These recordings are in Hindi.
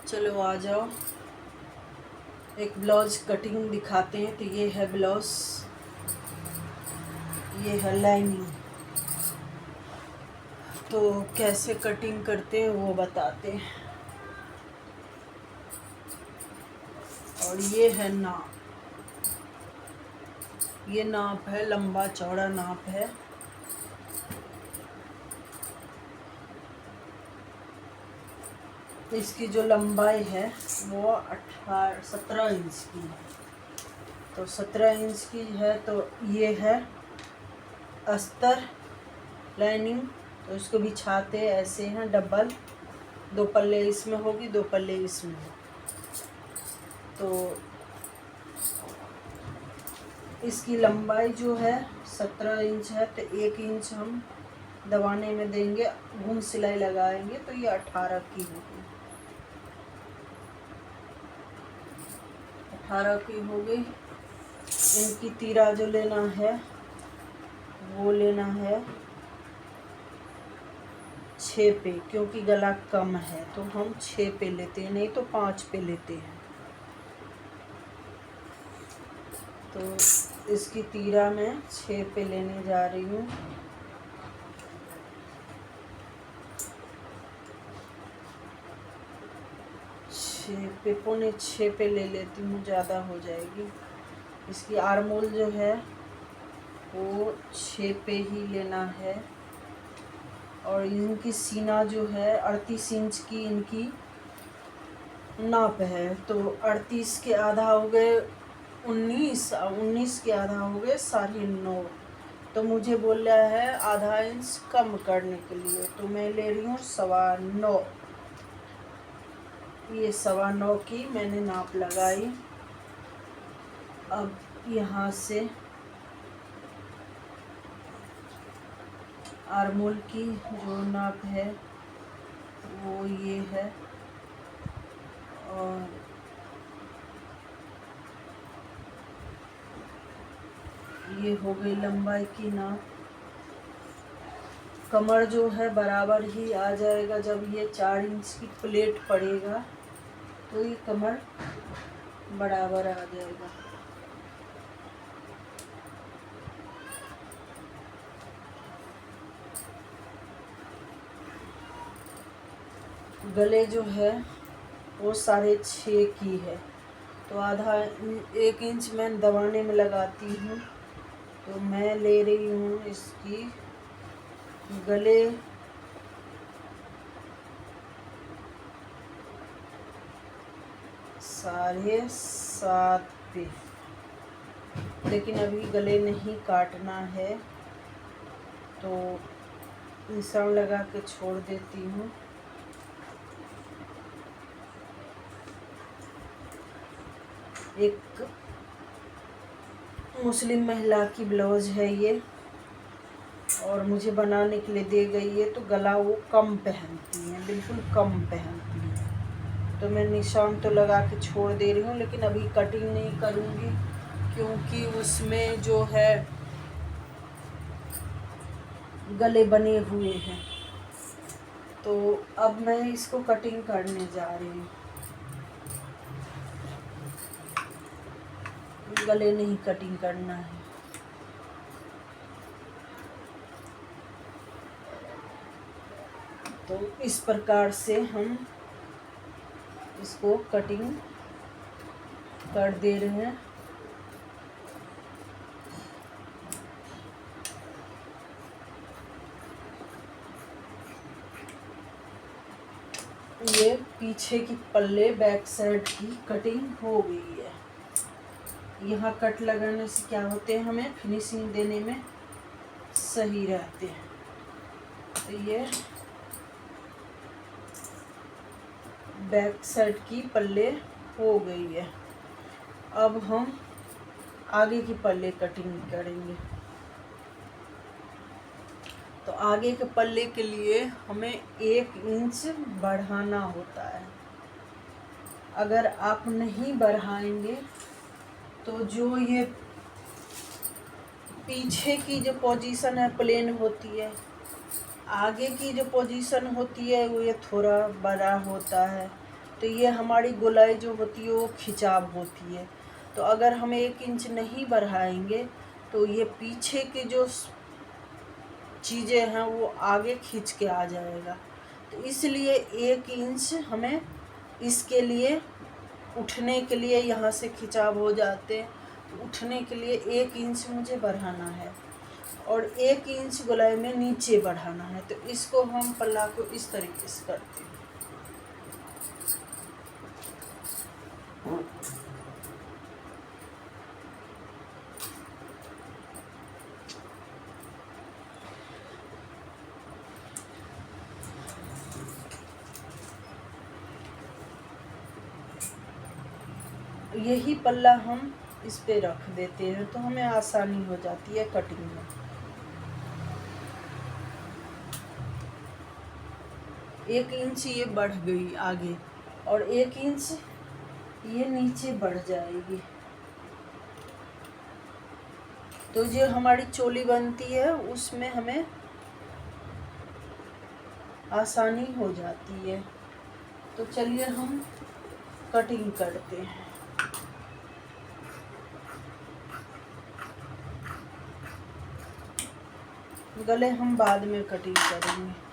चलो आ जाओ, एक ब्लाउज कटिंग दिखाते हैं। तो ये है ब्लाउज, ये है लाइनिंग। तो कैसे कटिंग करते हैं वो बताते हैं। और ये है नाप, ये नाप है, लंबा चौड़ा नाप है। इसकी जो लंबाई है वो 17 इंच की है। तो 17 इंच की है। तो ये है अस्तर लाइनिंग। तो इसको बिछाते ऐसे हैं डबल, 2 पल्ले इसमें होगी, 2 पल्ले इसमें होगी। तो इसकी लंबाई जो है 17 इंच है। तो 1 इंच हम दबाने में देंगे, घूम सिलाई लगाएंगे तो ये 18 की होगी। 18 की हो गई। इनकी तीरा जो लेना है वो लेना है 6 पे, क्योंकि गला कम है तो हम 6 पे लेते हैं, नहीं तो 5 पे लेते हैं। तो इसकी तीरा मैं 6 पे लेने जा रही हूँ। पौने 6 पे ले लेती हूँ, ज़्यादा हो जाएगी। इसकी आर्मोल जो है वो 6 पे ही लेना है। और इनकी सीना जो है 38 इंच की इनकी नाप है। तो 38 के आधा हो गए 19, 19 के आधा हो गए 9.5। तो मुझे बोल रहा है आधा इंच कम करने के लिए, तो मैं ले रही हूँ 9.25। ये 9.25 की मैंने नाप लगाई। अब यहाँ से आर्मोल की जो नाप है वो ये है। और ये हो गई लंबाई की नाप। कमर जो है बराबर ही आ जाएगा। जब ये 4 इंच की प्लेट पड़ेगा तो ये कमर बराबर आ जाएगा। गले जो है वो 6.5 की है। तो आधा 1 इंच मैं दबाने में लगाती हूँ। तो मैं ले रही हूँ इसकी गले 7.5 पे। लेकिन अभी गले नहीं काटना है तो निशान लगा के छोड़ देती हूँ। एक मुस्लिम महिला की ब्लाउज है ये, और मुझे बनाने के लिए दे गई है। तो गला वो कम पहनती हैं, बिल्कुल कम पहनती हैं। तो मैं निशान तो लगा के छोड़ दे रही हूँ, लेकिन अभी कटिंग नहीं करूँगी क्योंकि उसमें जो है गले बने हुए हैं। तो अब मैं इसको कटिंग करने जा रही हूँ। गले नहीं कटिंग करना है। तो इस प्रकार से हम इसको कटिंग कर दे रहे हैं। ये पीछे की पल्ले बैक साइड की कटिंग हो गई है। यहाँ कट लगाने से क्या होते हैं, हमें फिनिशिंग देने में सही रहते हैं। तो ये बैक साइड की पल्ले हो गई है। अब हम आगे की पल्ले कटिंग करेंगे। तो आगे के पल्ले के लिए हमें 1 इंच बढ़ाना होता है। अगर आप नहीं बढ़ाएंगे तो जो ये पीछे की जो पोजीशन है प्लेन होती है, आगे की जो पोजीशन होती है वो ये थोड़ा बड़ा होता है। तो ये हमारी गोलाई जो होती है वो खिंचाव होती है। तो अगर हम 1 इंच नहीं बढ़ाएंगे तो ये पीछे के जो चीज़ें हैं वो आगे खींच के आ जाएगा। तो इसलिए 1 इंच हमें इसके लिए उठने के लिए यहाँ से खिंचाव हो जाते हैं, तो उठने के लिए 1 इंच मुझे बढ़ाना है और 1 इंच गोलाई में नीचे बढ़ाना है। तो इसको हम पल्ला को इस तरीके से करते हैं। यही पल्ला हम इस पे रख देते हैं तो हमें आसानी हो जाती है कटिंग में। एक इंच ये बढ़ गई आगे और 1 इंच ये नीचे बढ़ जाएगी, तो जो हमारी चोली बनती है उसमें हमें आसानी हो जाती है। तो चलिए हम कटिंग करते हैं। गले हम बाद में कटिंग करेंगे।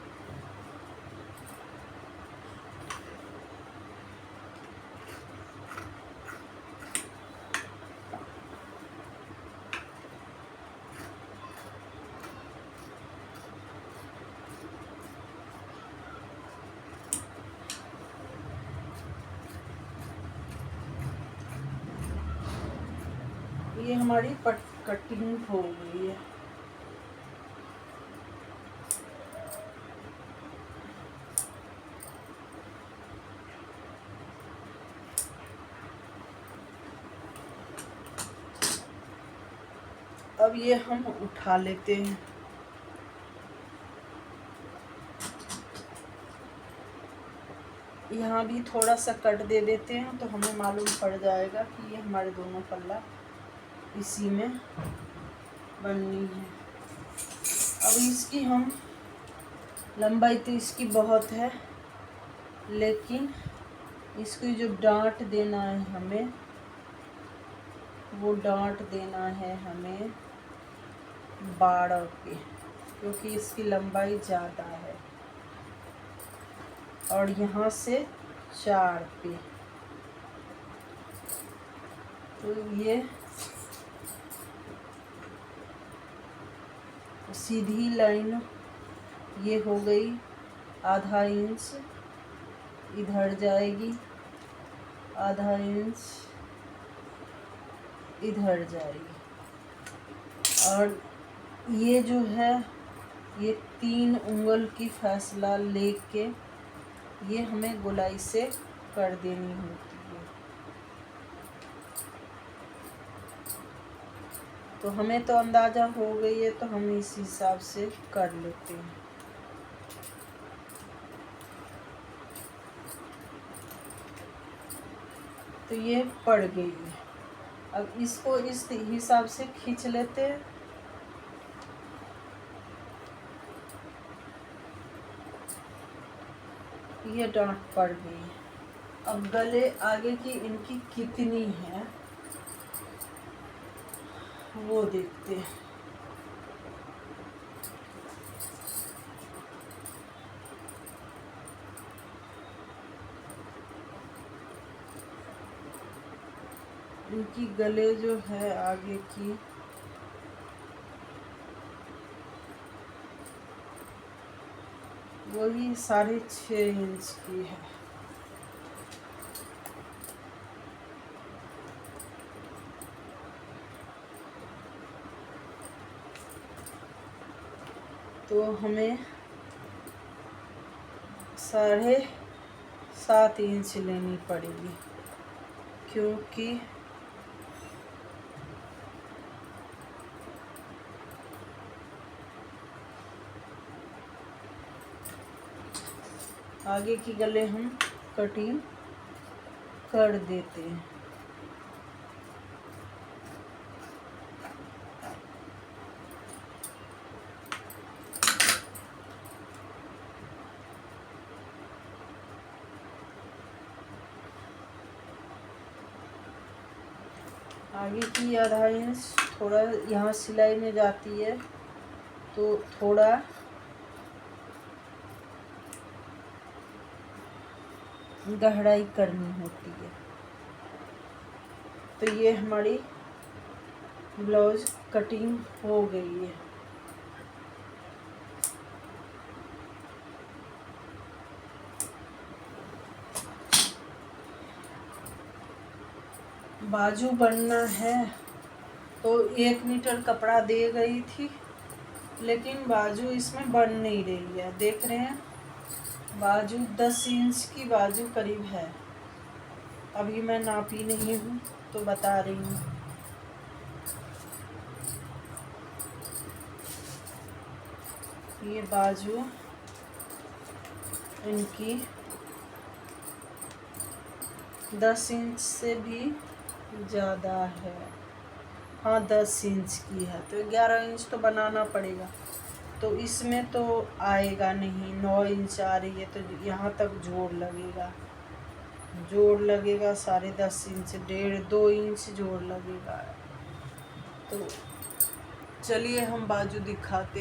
ये हमारी कटिंग हो गई है। अब ये हम उठा लेते हैं। यहाँ भी थोड़ा सा कट दे देते हैं तो हमें मालूम पड़ जाएगा कि ये हमारे दोनों पल्ला इसी में बननी है। अब इसकी हम लंबाई तो इसकी बहुत है, लेकिन इसकी जो डांट देना है हमें, वो डांट देना है हमें 12 पे, क्योंकि इसकी लंबाई ज़्यादा है। और यहाँ से 4 पे, तो ये सीधी लाइन ये हो गई। आधा इंच इधर जाएगी, आधा इंच इधर जाएगी, और ये जो है ये 3 उंगल की फैसला लेके ये हमें गोलाई से कर देनी होती है। तो हमें तो अंदाज़ा हो गई है, तो हम इस हिसाब से कर लेते हैं। तो ये पड़ गई है। अब इसको इस हिसाब से खींच लेते हैं। ये डांट पड़ गई। अब गले आगे की इनकी कितनी है वो देखते हैं। इनकी गले जो है आगे की वही 6.5 इंच की है। तो हमें 7.5 इंच लेनी पड़ेगी, क्योंकि आगे की गले हम कटिंग कर देते हैं। आगे की आधा इंच थोड़ा यहाँ सिलाई में जाती है तो थोड़ा गहराई करनी होती है। तो ये हमारी ब्लाउज कटिंग हो गई है। बाजू बनना है तो 1 मीटर कपड़ा दे गई थी, लेकिन बाजू इसमें बन नहीं रही है। देख रहे हैं बाजू 10 इंच की बाजू करीब है। अभी मैं नापी नहीं हूँ तो बता रही हूँ। ये बाजू इनकी 10 इंच से भी ज़्यादा है। हाँ 10 इंच की है तो 11 इंच तो बनाना पड़ेगा। तो इसमें तो आएगा नहीं, 9 इंच आ रही है तो यहाँ तक जोड़ लगेगा, जोड़ लगेगा 10.5 इंच, 1.5-2 इंच जोड़ लगेगा। तो चलिए हम बाजू दिखाते